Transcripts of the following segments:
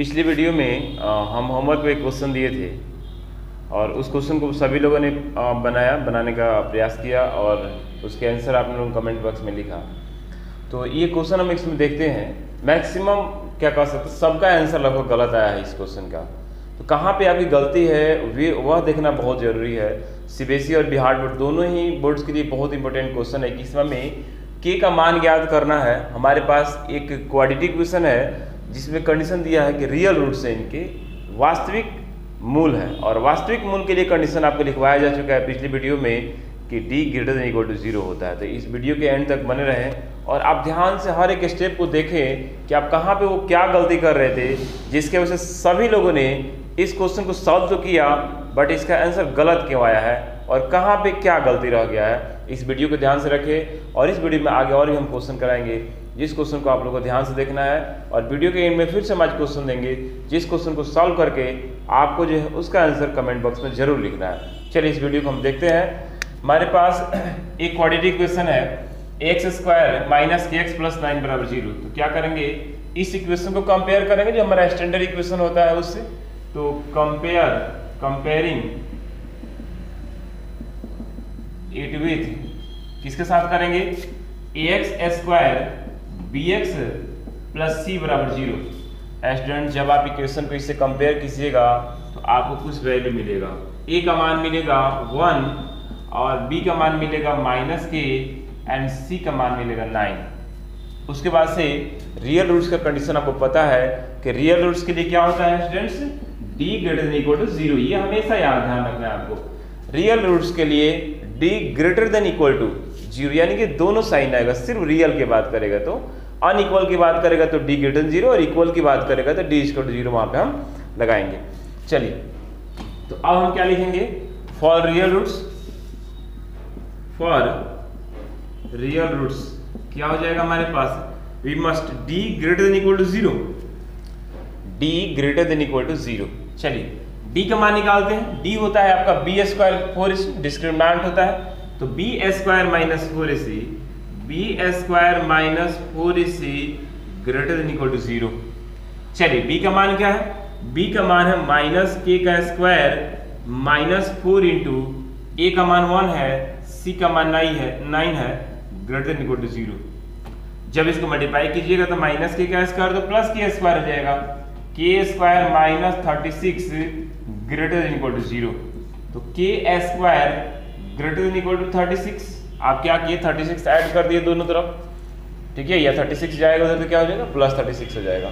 पिछली वीडियो में हम होमवर्क में एक क्वेश्चन दिए थे और उस क्वेश्चन को सभी लोगों ने बनाने का प्रयास किया और उसके आंसर आप लोगों ने कमेंट बॉक्स में लिखा। तो ये क्वेश्चन हम इसमें देखते हैं, मैक्सिमम क्या कह सकते हैं सबका आंसर लगभग गलत आया है इस क्वेश्चन का। तो कहाँ पे आपकी गलती है वह देखना बहुत ज़रूरी है। सीबीएसई और बिहार बोर्ड दोनों ही बोर्ड्स के लिए बहुत इंपॉर्टेंट क्वेश्चन है कि इसमें के का मान ज्ञात करना है। हमारे पास एक क्वाड्रेटिक क्वेश्चन है जिसमें कंडीशन दिया है कि रियल रूट से इनके वास्तविक मूल है और वास्तविक मूल के लिए कंडीशन आपको लिखवाया जा चुका है पिछली वीडियो में कि d greater than equal to 0 होता है। तो इस वीडियो के एंड तक बने रहें और आप ध्यान से हर एक स्टेप को देखें कि आप कहाँ पे वो क्या गलती कर रहे थे जिसके वजह से सभी लोगों ने इस क्वेश्चन को सॉल्व तो किया बट इसका आंसर गलत क्यों आया है और कहाँ पे क्या गलती रह गया है। इस वीडियो को ध्यान से रखें और इस वीडियो में आगे और भी हम क्वेश्चन कराएंगे जिस क्वेश्चन को आप लोगों को ध्यान से देखना है और वीडियो के एंड में फिर से हम आज क्वेश्चन देंगे जिस क्वेश्चन को सॉल्व करके आपको जो है उसका आंसर कमेंट बॉक्स में जरूर लिखना है। चलिए इस वीडियो को हम देखते हैं। हमारे पास एक क्वाड्रेटिक क्वेश्चन है एक्स स्क्वायर माइनस के एक्स प्लस 9 बराबर 0। तो क्या करेंगे, इस इक्वेशन को कंपेयर करेंगे जो हमारा स्टैंडर्ड इक्वेशन होता है उससे। तो कंपेयरिंग इट विथ किसके साथ करेंगे, x square b x plus c बराबर 0। स्टूडेंट जब आप इक्वेशन को इससे कंपेयर कीजिएगा तो आपको कुछ वैल्यू मिलेगा। ए का मान मिलेगा 1 और बी का मान मिलेगा माइनस के एंड सी का मान मिलेगा 9। उसके बाद से रियल रूट्स का कंडीशन आपको पता है कि रियल रूट्स के लिए क्या होता है students, d greater than equal to 0। ये हमेशा याद ध्यान रखना है आपको। रियल रूट्स के लिए d greater than equal to 0 यानी कि दोनों साइन आएगा। सिर्फ रियल की बात करेगा तो, अनइक्वल की बात करेगा तो d ग्रेटर देन 0 और इक्वल की बात करेगा तो d इक्वल टू 0 वहां पे हम लगाएंगे। चलिए तो अब हम क्या लिखेंगे, for real roots, for real roots क्या हो जाएगा हमारे पास, we must d greater than equal to 0, d greater than equal to 0। चलिए d का मान निकालते हैं। d होता है आपका बी स्क्वायर 4ac, डिस्क्रिमिनेंट होता है तो b square minus 4ac, b square minus 4ac greater than equal to 0। चलिए b का मान क्या है, b का मान है माइनस के का स्क्वायर माइनस 4 इंटू ए का मान 1 है, c का मान 9 है ग्रेटर देन इक्वल टू 0। जब इसको मल्टीप्लाई कीजिएगा तो माइनस के का स्क्वायर तो प्लस के स्क्वायर हो जाएगा, k square minus 36 greater than equal to 0। तो k square greater than equal to 36, आप क्या किए 36 ऐड कर दिए दोनों तरफ, ठीक है, या 36 जाएगा उधर तो क्या हो जाएगा प्लस 36 हो जाएगा।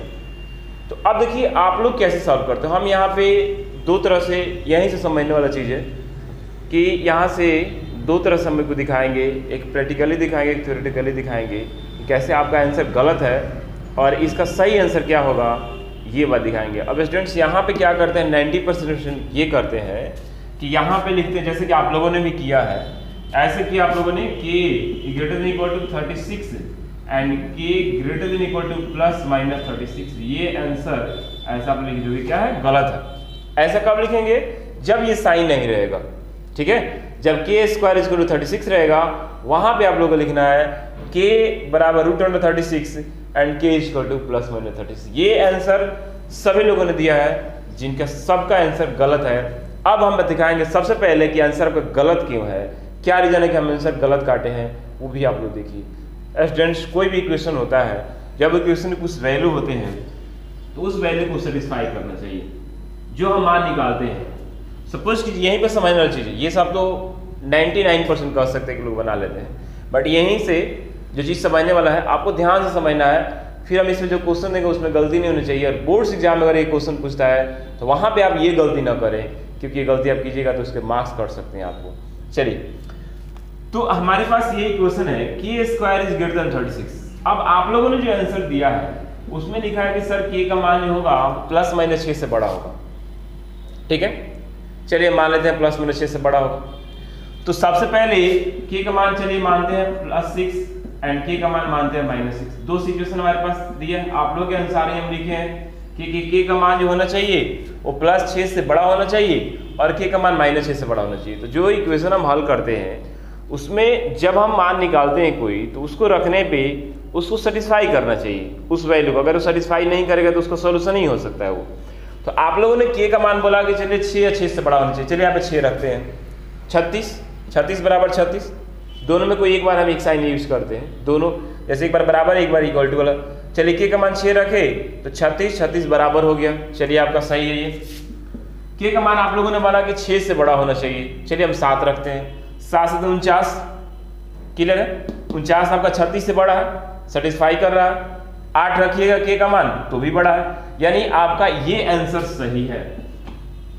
तो अब देखिए आप लोग कैसे सॉल्व करते हो। हम यहाँ पे दो तरह से, यहीं से समझने वाला चीज़ है कि यहाँ से दो तरह से हम को दिखाएंगे, एक प्रैक्टिकली दिखाएंगे एक थ्योरेटिकली दिखाएंगे कि कैसे आपका आंसर गलत है और इसका सही आंसर क्या होगा ये बात दिखाएंगे। अब स्टूडेंट्स यहाँ पे क्या करते हैं 90% ये करते हैं कि यहाँ पे लिखते हैं जैसे कि आप लोगों ने भी किया है, ऐसे कि आप लोगों ने k greater than equal to 36 and k greater than equal to plus minus 36। ये आंसर ऐसा आप लिख दोगे क्या है, गलत है। ऐसा कब लिखेंगे, जब ये साइन नहीं रहेगा, ठीक है। जब k स्क्वायर इक्वल टू 36 रहेगा वहां पे आप लोगों को लिखना है k बराबर root under 36 and k equal to plus minus 36। ये आंसर सभी लोगों ने दिया है जिनका सबका आंसर गलत है। अब हम दिखाएंगे सबसे पहले कि आंसर आपका गलत क्यों है, क्या रीजन है कि हम आंसर गलत काटे हैं वो भी आप लोग देखिए। स्टूडेंट्स कोई भी इक्वेशन होता है, जब इक्वेशन में कुछ वैल्यू होते हैं तो उस वैल्यू को सेटिस्फाई करना चाहिए जो हम मान निकालते हैं। सपोज कि यहीं पर समझने वाली चीज़ है, ये सब तो 99% कह सकते हैं कि लोग बना लेते हैं, बट यहीं से जो चीज़ समझने वाला है आपको ध्यान से समझना है। फिर हम इसमें जो क्वेश्चन देंगे उसमें गलती नहीं होनी चाहिए। और बोर्ड्स एग्जाम में अगर ये क्वेश्चन पूछता है तो वहाँ पे आप ये गलती ना करें, क्योंकि ये गलती आप कीजिएगा तो उसके मार्क्स कट सकते हैं आपको। चलिए तो हमारे पास ये क्वेश्चन है के स्क्वायर इज ग्रेटर देन 36। अब आप लोगों ने जो आंसर दिया है उसमें लिखा है कि सर के का मान जो होगा प्लस माइनस 6 से बड़ा होगा, ठीक है। चलिए मान लेते हैं प्लस माइनस 6 से बड़ा होगा। तो सबसे पहले के का मान चलिए मानते हैं +6 एंड के का मान मानते हैं -6। दो सिचुएशन हमारे पास दिया है, आप लोग के अनुसार ही हम लिखे हैं कि के का मान जो होना चाहिए वो +6 से बड़ा होना चाहिए और के का मान -6 से बड़ा होना चाहिए। तो जो इक्वेशन हम हल करते हैं उसमें जब हम मान निकालते हैं कोई तो उसको रखने पे उसको सेटिस्फाई करना चाहिए उस वैल्यू को। अगर वो सेटिस्फाई नहीं करेगा तो उसका सोल्यूशन नहीं हो सकता है वो। तो आप लोगों ने के का मान बोला कि चलिए 6 या 6 से बड़ा होना चाहिए। चलिए यहाँ पे 6 रखते हैं। 36 बराबर 36, दोनों में कोई एक बार हम एक साइन यूज करते हैं, दोनों जैसे एक बार बराबर एक बार इक्वल टू वाला। चलिए के का मान 6 रखे तो 36 बराबर हो गया। चलिए आपका सही है ये। के का मान आप लोगों ने माना कि 6 से बड़ा होना चाहिए। चलिए हम 7 रखते हैं। 7 से 49, क्लियर है। 49 आपका 36 से बड़ा है, सेटिस्फाई कर रहा है। 8 रखिएगा के का मान तो भी बड़ा है, यानी आपका ये आंसर सही है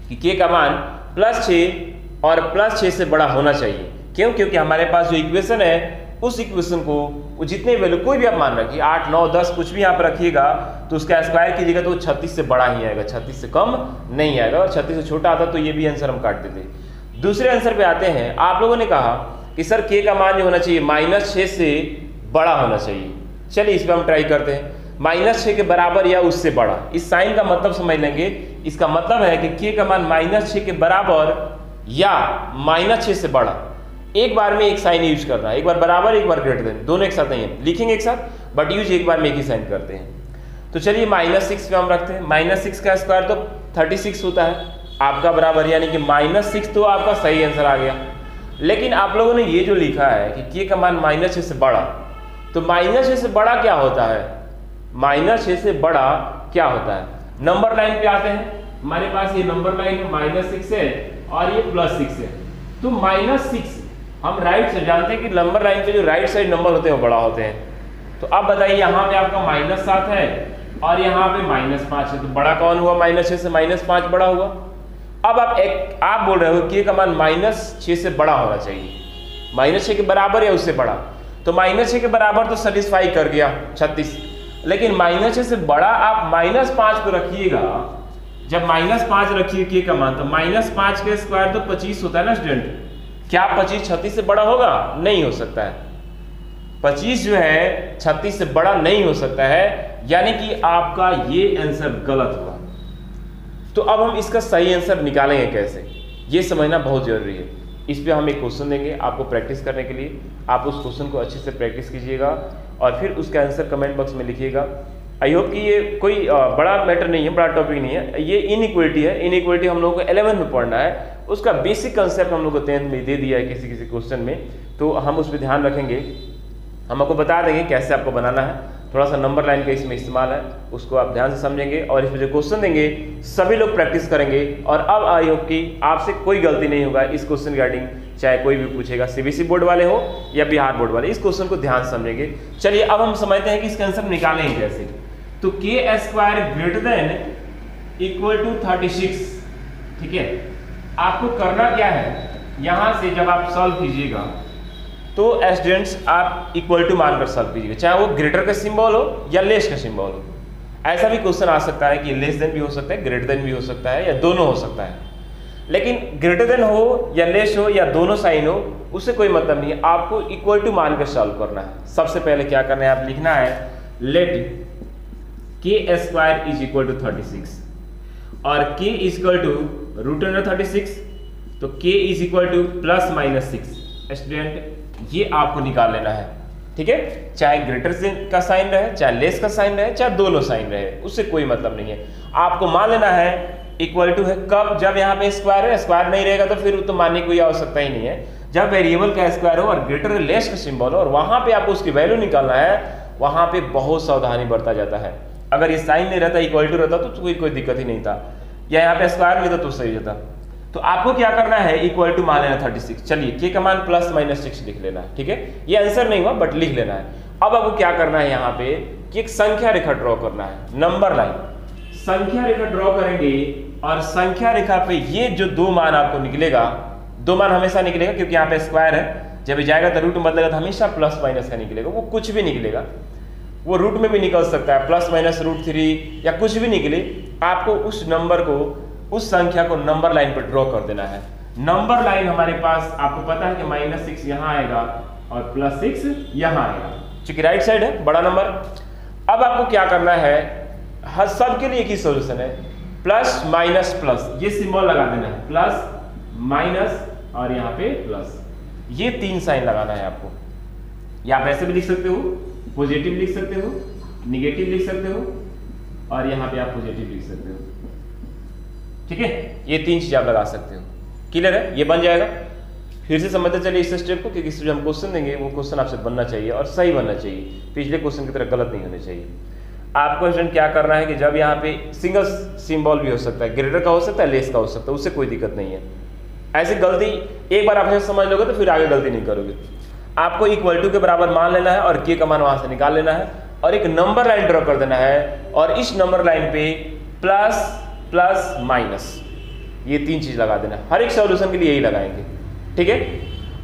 कि के का मान +6 और +6 से बड़ा होना चाहिए। क्यों? क्योंकि हमारे पास जो इक्वेशन है उस इक्वेशन को जितने वैल्यू कोई भी आप मान रखिए 8, 9, 10 कुछ भी यहाँ पर रखिएगा तो उसका स्क्वायर कीजिएगा तो 36 से बड़ा ही आएगा, 36 से कम नहीं आएगा। और 36 से छोटा आता तो ये भी आंसर हम काट देते। दूसरे आंसर पे आते हैं। आप लोगों ने कहा कि सर के का मान जो होना चाहिए -6 से बड़ा होना चाहिए। चलिए इस पर हम ट्राई करते हैं। -6 के बराबर या उससे बड़ा, इस साइन का मतलब समझ लेंगे। इसका मतलब है कि के का मान -6 के बराबर या -6 से बड़ा। एक बार में एक साइन यूज करना है, एक बार बराबर एक बार ग्रेटर देन, दोनों एक साथ नहीं है, लिखेंगे एक साथ बट यूज एक बार में एक ही साइन करते हैं। तो चलिए -6 पे हम रखते हैं। -6 का स्क्वायर तो 36 होता है आपका बराबर, यानी कि -6 तो आपका सही आंसर आ गया। लेकिन आप लोगों ने ये जो लिखा है कि के का मान -6 से बड़ा, तो -6 से बड़ा क्या होता है? -6 से बड़ा क्या होता है? नंबर लाइन पे आते हैं। हमारे पास ये नंबर लाइन है, -6 है और ये +6 है। तो -6 हम राइट से जानते हैं कि नंबर लाइन पे जो राइट साइड नंबर होते हैं वो बड़ा होते हैं। तो अब बताइए यहाँ पे आपका -7 है और यहाँ पे -5 है, तो बड़ा कौन हुआ? -6 से -5 बड़ा हुआ। अब आप बोल रहे हो कि का मान -6 से बड़ा होना चाहिए, -6 के बराबर या उससे बड़ा। तो -6 के बराबर तो सेटिस्फाई कर गया 36, लेकिन -6 से बड़ा आप -5 को रखिएगा। जब -5 रखिए के का मान, तो -5 के स्क्वायर तो 25 होता है ना स्टूडेंट। क्या 25 36 से बड़ा होगा? नहीं हो सकता है। 25 जो है 36 से बड़ा नहीं हो सकता है, यानी कि आपका ये आंसर गलत हुआ। तो अब हम इसका सही आंसर निकालेंगे कैसे, ये समझना बहुत जरूरी है। इस पे हम एक क्वेश्चन देंगे आपको प्रैक्टिस करने के लिए। आप उस क्वेश्चन को अच्छे से प्रैक्टिस कीजिएगा और फिर उसका आंसर कमेंट बॉक्स में लिखिएगा। आई होप कि ये कोई बड़ा मैटर नहीं है, बड़ा टॉपिक नहीं है। ये इनइक्वालिटी है। इनइक्वालिटी हम लोगों को 11th में पढ़ना है, उसका बेसिक कंसेप्ट हम लोग को 10th में दे दिया है किसी किसी क्वेश्चन में, तो हम उस पर ध्यान रखेंगे। हम आपको बता देंगे कैसे आपको बनाना है। थोड़ा सा नंबर लाइन का इसमें इस्तेमाल है, उसको आप ध्यान से समझेंगे और इसमें जो क्वेश्चन देंगे सभी लोग प्रैक्टिस करेंगे। और अब आई होप कि आपसे कोई गलती नहीं होगा इस क्वेश्चन रिगार्डिंग, चाहे कोई भी पूछेगा, सीबीएसई बोर्ड वाले हो या बिहार बोर्ड वाले, इस क्वेश्चन को ध्यान समझेंगे। चलिए अब हम समझते हैं कि इसका आंसर निकालेंगे कैसे। तो k square greater than equal to 36, ठीक है। आपको करना क्या है, यहां से जब आप सॉल्व कीजिएगा तो स्टूडेंट्स आप इक्वल टू मानकर सॉल्व कीजिएगा, चाहे वो ग्रेटर का सिंबल हो या लेस का सिंबल हो। ऐसा भी क्वेश्चन आ सकता है कि लेस देन भी हो सकता है, ग्रेटर देन भी हो सकता है, या दोनों हो सकता है। लेकिन ग्रेटर देन हो या लेस हो या दोनों साइन हो, उससे कोई मतलब नहीं है। आपको इक्वल टू मानकर सॉल्व करना है। सबसे पहले क्या करना है, आप लिखना है लेट के स्क्वायर इज इक्वल टू 36 और के इज इक्वल टू √36, तो के इज इक्वल टू +-6। स्टूडेंट ये आपको निकाल लेना है, ठीक है। चाहे ग्रेटर का साइन रहे, चाहे लेस का साइन रहे, चाहे दोनों साइन रहे, उससे कोई मतलब नहीं है। आपको मान लेना है इक्वल टू है कब, जब यहाँ पे स्क्वायर है। स्क्वायर नहीं रहेगा तो फिर तो मानने की कोई आवश्यकता ही नहीं है। जब वेरिएबल का स्क्वायर हो और ग्रेटर लेस का सिंबल हो और वहां पे आपको उसकी वैल्यू निकालना है, वहां पे बहुत सावधानी बरता जाता है। अगर ये साइन नहीं रहता, इक्वल टू रहता तो कोई दिक्कत ही नहीं था, या यहाँ पे स्क्वायर नहीं था तो सही होता। तो आपको क्या करना है, इक्वल टू मान लेना 36। चलिए के का मान +-6 लिख लेना है, ठीक है। ये आंसर नहीं हुआ बट लिख लेना है। अब आपको क्या करना है, यहाँ पे कि एक संख्या रेखा ड्रॉ करना है, नंबर लाइन संख्या रेखा ड्रॉ करेंगे और संख्या रेखा पे ये जो दो मान आपको निकलेगा, दो मान हमेशा निकलेगा क्योंकि यहाँ पे स्क्वायर है। जब जाएगा तो रूट बदलेगा तो हमेशा +- का निकलेगा, वो कुछ भी निकलेगा, वो रूट में भी निकल सकता है, +-√3 या कुछ भी निकले। आपको उस नंबर को, उस संख्या को नंबर लाइन पर ड्रॉ कर देना है। नंबर लाइन हमारे पास आपको पता है कि -6 यहाँ आएगा और +6 यहाँ आएगा, चूंकि राइट साइड है बड़ा नंबर। अब आपको क्या करना है, हर सबके लिए एक ही सोल्यूशन है, प्लस माइनस प्लस, ये सिंबल लगा देना है, प्लस माइनस और यहाँ पे प्लस, ये 3 साइन लगाना है आपको। या आप ऐसे भी लिख सकते हो पॉजिटिव लिख सकते हो, निगेटिव लिख सकते हो और यहाँ पे आप पॉजिटिव लिख सकते हो। ठीक है, ये 3 चीज आप लगा सकते हो। क्लियर है, ये बन जाएगा। फिर से समझते चलिए इस स्टेप को, क्योंकि इस जो हम क्वेश्चन देंगे वो क्वेश्चन आपसे बनना चाहिए और सही बनना चाहिए, पिछले क्वेश्चन की तरह गलत नहीं होने चाहिए। आपको स्टूडेंट क्या करना है कि जब यहाँ पे सिंगल सिंबल भी हो सकता है, ग्रेटर का हो सकता है, लेस का हो सकता है, उससे कोई दिक्कत नहीं है। ऐसी गलती एक बार आप समझ लोगे तो फिर आगे गलती नहीं करोगे। आपको इक्वल टू के बराबर मान लेना है और के का मान वहां से निकाल लेना है और एक नंबर लाइन ड्रॉ कर देना है और इस नंबर लाइन पे प्लस प्लस माइनस, ये 3 चीज लगा देना है। हर एक सॉल्यूशन के लिए यही लगाएंगे। ठीक है,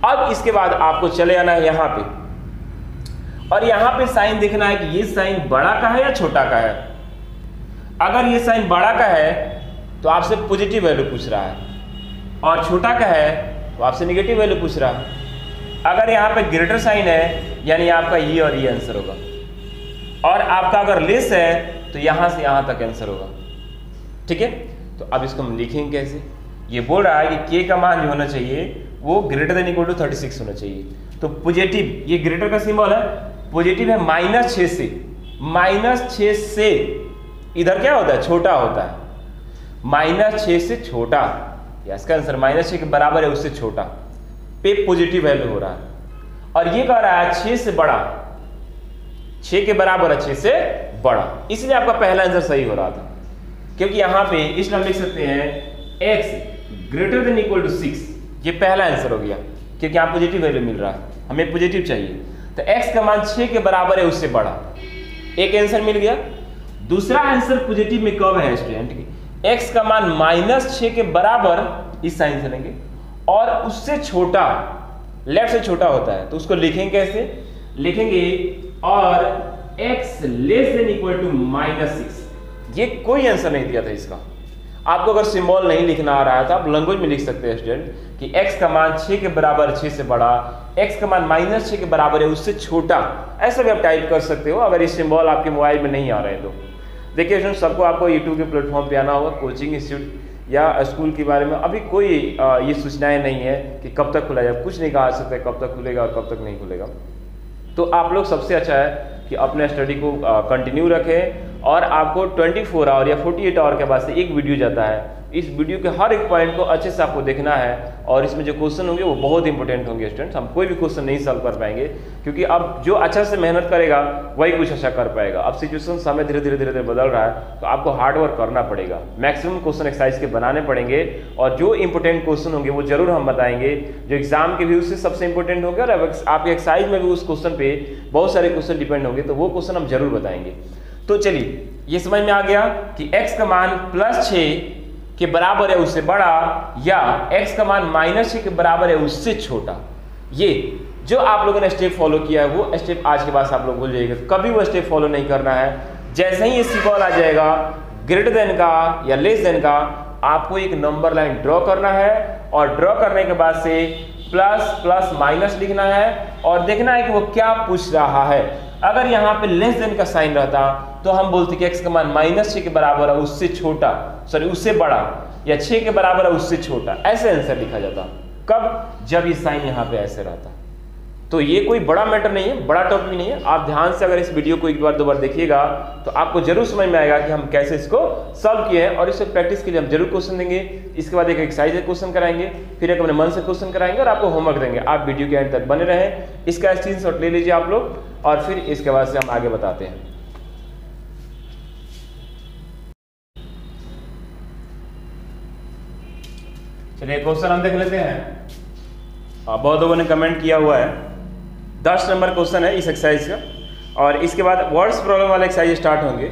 अब इसके बाद आपको चले आना है यहाँ पे और यहाँ पे साइन देखना है कि ये साइन बड़ा का है या छोटा का है। अगर ये साइन बड़ा का है तो आपसे पॉजिटिव वैल्यू पूछ रहा है और छोटा का है तो आपसे निगेटिव वैल्यू पूछ रहा है। अगर यहाँ पे ग्रेटर साइन है यानी आपका ये और ये आंसर होगा, और आपका अगर लेस है तो यहां से यहां तक आंसर होगा। ठीक है, तो अब इसको हम लिखेंगे कैसे। ये बोल रहा है कि के का मान जो होना चाहिए वो ग्रेटर देन इक्वल टू 36 होना चाहिए। तो पॉजिटिव, ये ग्रेटर का सिंबल है, पॉजिटिव है -6 से, -6 से इधर क्या होता है, छोटा होता है। -6 से छोटा, इसका आंसर -6 के बराबर है उससे छोटा पे पॉजिटिव वैल्यू हो रहा है। और ये कह रहा है 6 से बड़ा, 6 के बराबर है 6 से बड़ा, इसलिए आपका पहला आंसर सही हो रहा था। क्योंकि यहां पे इसलिए हम लिख सकते हैं x greater than equal to 6, ये पहला आंसर हो गया क्योंकि यहाँ पॉजिटिव वैल्यू मिल रहा है, हमें पॉजिटिव चाहिए। तो x का मान 6 के बराबर है उससे बड़ा, एक आंसर मिल गया। दूसरा आंसर पॉजिटिव में कब है स्टूडेंट, x का मान -6 के बराबर, इस साइन से लेंगे, और उससे छोटा, लेफ्ट से छोटा होता है तो उसको लिखेंगे कैसे, लिखेंगे और x less than equal to -6। ये कोई आंसर नहीं दिया था इसका। आपको अगर सिंबल नहीं लिखना आ रहा है तो आप लैंग्वेज में लिख सकते हैं स्टूडेंट कि x का मान 6 के बराबर, 6 से बड़ा, x का मान -6 के बराबर है उससे छोटा, ऐसा भी आप टाइप कर सकते हो अगर ये सिंबल आपके मोबाइल में नहीं आ रहे हैं तो। देखिए स्टूडेंट, सबको आपको यूट्यूब के प्लेटफॉर्म पे आना होगा। कोचिंग इंस्टीट्यूट या स्कूल के बारे में अभी कोई ये सूचनाएं नहीं है कि कब तक खुला जाए, कुछ नहीं कहा सकता है कब तक खुलेगा और कब तक नहीं खुलेगा। तो आप लोग सबसे अच्छा है कि अपने स्टडी को कंटिन्यू रखें और आपको 24 आवर या 48 आवर के बाद से एक वीडियो जाता है, इस वीडियो के हर एक पॉइंट को अच्छे से आपको देखना है और इसमें जो क्वेश्चन होंगे वो बहुत इंपॉर्टेंट होंगे स्टूडेंट्स। हम कोई भी क्वेश्चन नहीं सॉल्व कर पाएंगे क्योंकि अब जो अच्छा से मेहनत करेगा वही कुछ अच्छा कर पाएगा। अब सिचुएशन समय धीरे धीरे बदल रहा है तो आपको हार्ड वर्क करना पड़ेगा, मैक्सिमम क्वेश्चन एक्सरसाइज के बनाने पड़ेंगे और जो इंपॉर्टेंट क्वेश्चन होंगे वो जरूर हम बताएंगे, जो एग्जाम के भी उससे सबसे इंपॉर्टेंट होंगे और आपके एक्सरसाइज में भी उस क्वेश्चन पे बहुत सारे क्वेश्चन डिपेंड होंगे तो वो क्वेश्चन हम जरूर बताएंगे। तो चलिए ये समझ में आ गया कि x का मान +6 के बराबर है उससे बड़ा या x का मान -6 के बराबर है उससे छोटा। ये जो आप लोगों ने स्टेप फॉलो किया है वो स्टेप आज के बाद आप लोग भूल जाइएगा, कभी वो स्टेप फॉलो नहीं करना है। जैसे ही ये सिंबल आ जाएगा ग्रेटर देन का या लेस देन का, आपको एक नंबर लाइन ड्रॉ करना है और ड्रॉ करने के बाद से प्लस प्लस माइनस लिखना है और देखना है कि वो क्या पूछ रहा है। अगर यहाँ पे लेस देन का साइन रहता तो हम बोलते कि x का मान -6 के बराबर है उससे छोटा, सॉरी उससे बड़ा, या 6 के बराबर है उससे छोटा, ऐसे आंसर लिखा जाता। कब, जब ये साइन यहाँ पे ऐसे रहता। तो ये कोई बड़ा मैटर नहीं है, बड़ा टॉपिक नहीं है। आप ध्यान से अगर इस वीडियो को एक बार दो बार देखिएगा तो आपको जरूर समझ में आएगा कि हम कैसे इसको सॉल्व किए हैं और इससे प्रैक्टिस के लिए हम जरूर क्वेश्चन देंगे। इसके बाद एक एक्सरसाइज क्वेश्चन कराएंगे, फिर एक अपने मन से क्वेश्चन कराएंगे और आपको होमवर्क देंगे। आप वीडियो के एंड तक बने रहें, इसका स्क्रीनशॉट ले लीजिए आप लोग और फिर इसके बाद से हम आगे बताते हैं। चलिए क्वेश्चन हम देख लेते हैं। बहुत लोगों ने कमेंट किया हुआ है, 10 नंबर क्वेश्चन है इस एक्सरसाइज का और इसके बाद वर्ड्स प्रॉब्लम वाले एक्सरसाइज स्टार्ट होंगे।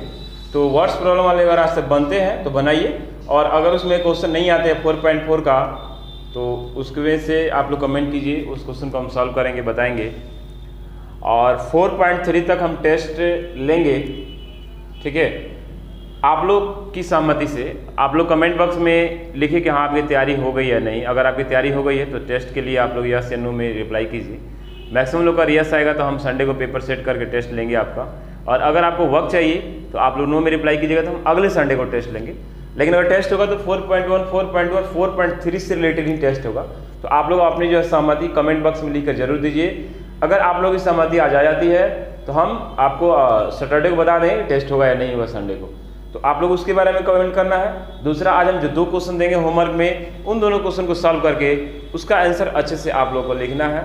तो वर्ड्स प्रॉब्लम वाले अगर आज तक बनते हैं तो बनाइए और अगर उसमें क्वेश्चन नहीं आते हैं 4.4 का तो उसकी वजह से आप लोग कमेंट कीजिए, उस क्वेश्चन को हम सॉल्व करेंगे, बताएंगे। और 4.3 तक हम टेस्ट लेंगे, ठीक है। आप लोग की सहमति से आप लोग कमेंट बॉक्स में लिखिए कि हाँ आपकी तैयारी हो गई या नहीं। अगर आपकी तैयारी हो गई है तो टेस्ट के लिए आप लोग यस या नो में रिप्लाई कीजिए। मैक्सिमम लोग का यस आएगा तो हम संडे को पेपर सेट करके टेस्ट लेंगे आपका, और अगर आपको वक्त चाहिए तो आप लोग नो में रिप्लाई कीजिएगा तो हम अगले संडे को टेस्ट लेंगे। लेकिन अगर टेस्ट होगा तो 4.1, 4.1, 4.3 से रिलेटेड ही टेस्ट होगा। तो आप लोग अपनी जो है सहमति कमेंट बॉक्स में लिखकर जरूर दीजिए। अगर आप लोग की सहमति आ जाती है तो हम आपको सैटरडे को बता दें टेस्ट होगा या नहीं होगा संडे को, तो आप लोग उसके बारे में कमेंट करना है। दूसरा, आज हम जो 2 क्वेश्चन देंगे होमवर्क में, उन दोनों क्वेश्चन को सॉल्व करके उसका आंसर अच्छे से आप लोग को लिखना है,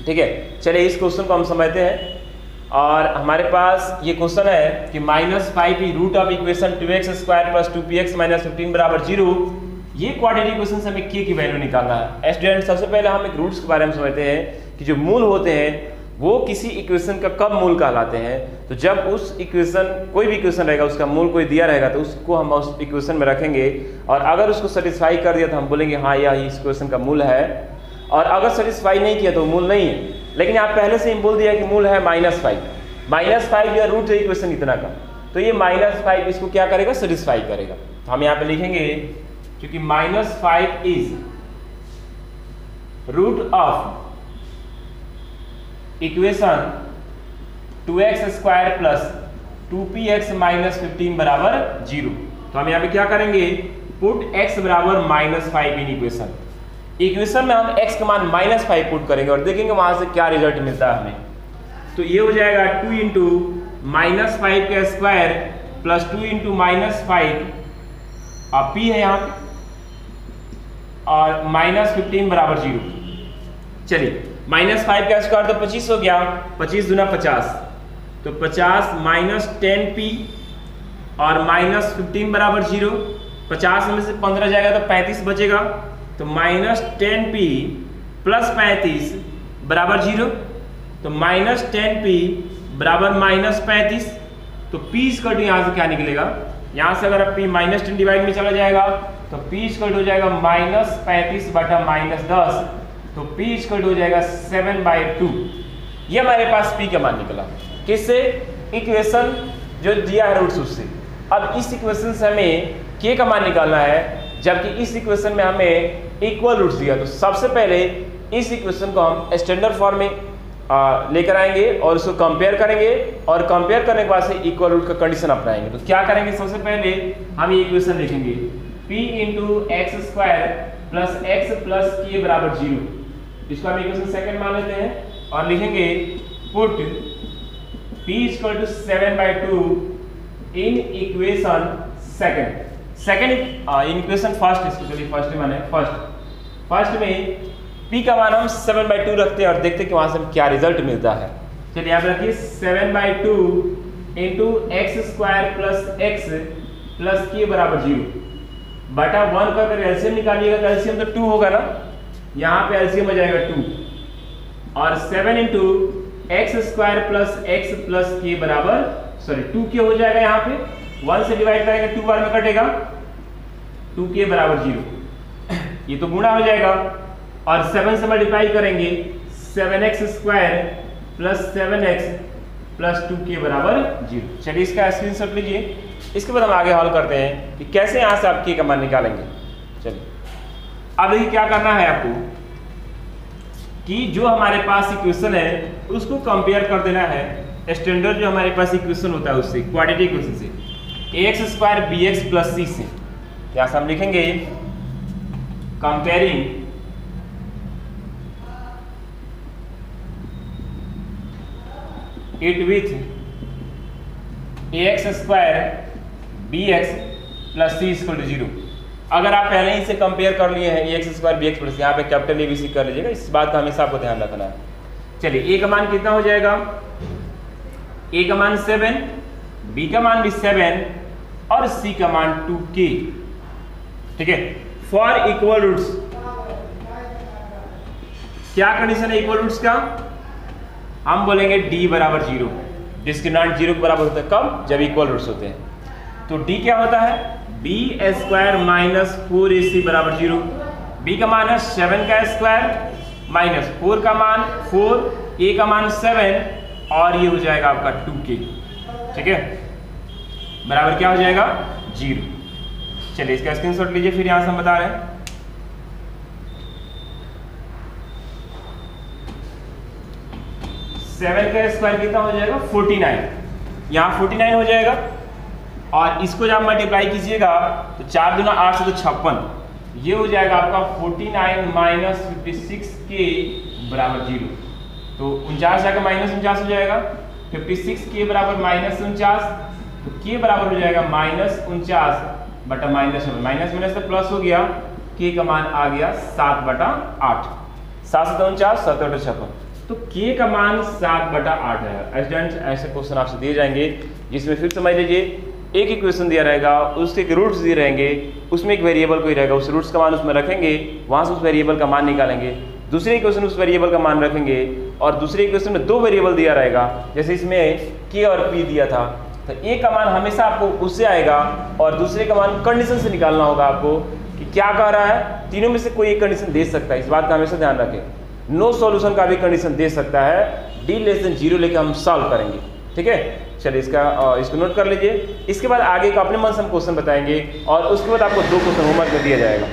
ठीक है। चलिए इस क्वेश्चन को हम समझते हैं। और हमारे पास ये क्वेश्चन है कि -5 root of equation 2x² + 2px - 15 = 0, ये क्वाड्रेटिक इक्वेशन से हमें k की वैल्यू निकालना है। स्टूडेंट, सबसे पहले हम एक रूट्स के बारे में समझते हैं कि जो मूल होते हैं वो किसी इक्वेशन का कब मूल कहलाते हैं। तो जब उस इक्वेशन, कोई भी इक्वेशन रहेगा उसका मूल कोई दिया रहेगा तो उसको हम उस इक्वेशन में रखेंगे, और अगर उसको सेटिस्फाई कर दिया तो हम बोलेंगे हाँ यह इस इक्वेशन का मूल है, और अगर सेटिस्फाई नहीं किया तो मूल नहीं है। लेकिन आप पहले से ही बोल दिया कि मूल है -5 या रूट है इक्वेशन इतना का, तो ये -5 इसको क्या करेगा, सेटिस्फाई करेगा। तो हम यहाँ पे लिखेंगे क्योंकि -5 is root of equation 2x² + 2px - 15 = 0। तो हम यहाँ पे क्या करेंगे, put x = -5 in equation. Equation में हम x का मान -5 पुट करेंगे और देखेंगे वहां से क्या रिजल्ट मिलता है हमें। तो ये हो जाएगा 2 × -5 का स्क्वायर प्लस 2 × -5, अब p है यहाँ पे, और -15 = 0। चलिए -5 का स्क्वायर तो 25 हो गया, 25 दूना 50, तो 50 - 10p और -15 = 0। 50 में से 15 जाएगा तो 35 बचेगा, तो -10p + 35 = 0। तो -10p = -35, तो p = यहाँ से क्या निकलेगा, यहाँ से अगर p -10 डिवाइड में चला जाएगा तो p = हो जाएगा -35 बटा -10, तो p = हो जाएगा 7/2। ये हमारे पास p का मान निकला, किससे, इक्वेशन जो दिया है रूट्स उससे। अब इस इक्वेशन से हमें k का मान निकालना है, जबकि इस इक्वेशन में हमें इक्वल रूट्स दिया। तो सबसे पहले इस इक्वेशन को हम स्टैंडर्ड फॉर्म में लेकर आएंगे और उसको कंपेयर करेंगे, और कंपेयर करने के बाद से इक्वल रूट का कंडीशन अपनाएंगे। तो क्या करेंगे, सबसे पहले हम ये इक्वेशन लिखेंगे p × x² + x + k = 0। इसको हम इक्वेशन सेकंड मान लेते हैं और लिखेंगे put p = 7/2 in equation second in equation first. इसको चलिए फर्स्ट माने फर्स्ट में p का मान हम 7/2 रखते हैं और देखते हैं कि वहां से हम क्या रिजल्ट मिलता है। चलिए यहाँ पे रखिए 7/2 × x² + x + k = 0 बटा 1 का अगर एलसीएम निकालिएगा तो एलसीएम तो 2 होगा ना, यहाँ पे एलसीएम हो जाएगा 2, और 7 × x² + x + k = 2k हो जाएगा। यहाँ पे 1 से डिवाइड करेंगे 2 बार में कटेगा, 2k = 0, ये तो गुणा हो जाएगा, और 7 से मल्टीप्लाई करेंगे 7x² + 7x + 2k = 0। चलिए इसका स्क्रीनशॉट लीजिए, इसके बाद हम आगे हल करते हैं कि कैसे यहाँ से आप k का मान निकालेंगे। चलिए अब देखिए क्या करना है आपको कि जो हमारे पास इक्वेशन है उसको कंपेयर कर देना है स्टैंडर्ड जो हमारे पास इक्वेशन होता है उससे, क्वाड्रेटिक इक्वेशन से, ax² bx + c से। यहाँ से हम लिखेंगे comparing it with ax² bx + c = 0। अगर आप पहले ही से कंपेयर कर लिए हैं ax² bx + यहाँ पे कैपिटल ABC कर लीजिएगा, इस बात का हमेशा आपको ध्यान रखना है। चलिए a का मान कितना हो जाएगा, a का मान 7, b का मान भी 7 और c का मान 2k, ठीक है। फॉर इक्वल रूट्स, क्या कंडीशन है इक्वल रूट्स का, हम बोलेंगे d = 0, डिस्क्रिमिनेंट 0 के बराबर होता है कब, जब इक्वल रूट्स होते हैं। तो d क्या होता है, b² - 4ac = 0, b का मान है 7 का स्क्वायर माइनस 4 का मान 4, a का मान 7 और ये हो जाएगा आपका 2k, ठीक है, बराबर क्या हो जाएगा 0। चलिए इसका स्क्रीनशॉट लीजिए, फिर यहां से हम बता रहे हैं। सेवन का स्क्वायर कितना हो जाएगा 49, यहाँ 49 हो जाएगा, और इसको जब मल्टीप्लाई कीजिएगा तो 4 दूना 8 से तो 56, ये हो जाएगा आपका 49 - 56 के बराबर 0। तो 49 जाकर -49 हो जाएगा, 56 के बराबर -49, तो के बराबर हो जाएगा -49 बटा माइनस तो प्लस हो गया, के का मान आ गया 7/8, 7×7 = 7×8 तो के का मान 7/8 है। स्टूडेंट्स ऐसे क्वेश्चन आपसे दिए जाएंगे जिसमें फिर समझ लीजिए एक इक्वेशन दिया रहेगा, उसके एक रूट्स दिए रहेंगे, उसमें एक वेरिएबल कोई रहेगा, उस रूट्स का मान उसमें रखेंगे, वहां से उस वेरिएबल का मान निकालेंगे, दूसरे इक्वेशन उस वेरिएबल का मान रखेंगे, और दूसरे इक्वेशन में 2 वेरिएबल दिया रहेगा, जैसे इसमें के और पी दिया था, तो ए का मान हमेशा आपको उससे आएगा और दूसरे का मान कंडीशन से निकालना होगा आपको कि क्या कह रहा है। तीनों में से कोई एक कंडीशन दे सकता है, इस बात का हमेशा ध्यान रखें। नो सॉल्यूशन का भी कंडीशन दे सकता है, d<0 लेके हम सॉल्व करेंगे, ठीक है। चलिए इसको नोट कर लीजिए। इसके बाद आगे का अपने मन से हम क्वेश्चन बताएंगे और उसके बाद आपको 2 क्वेश्चन होमवर्क में दिया जाएगा।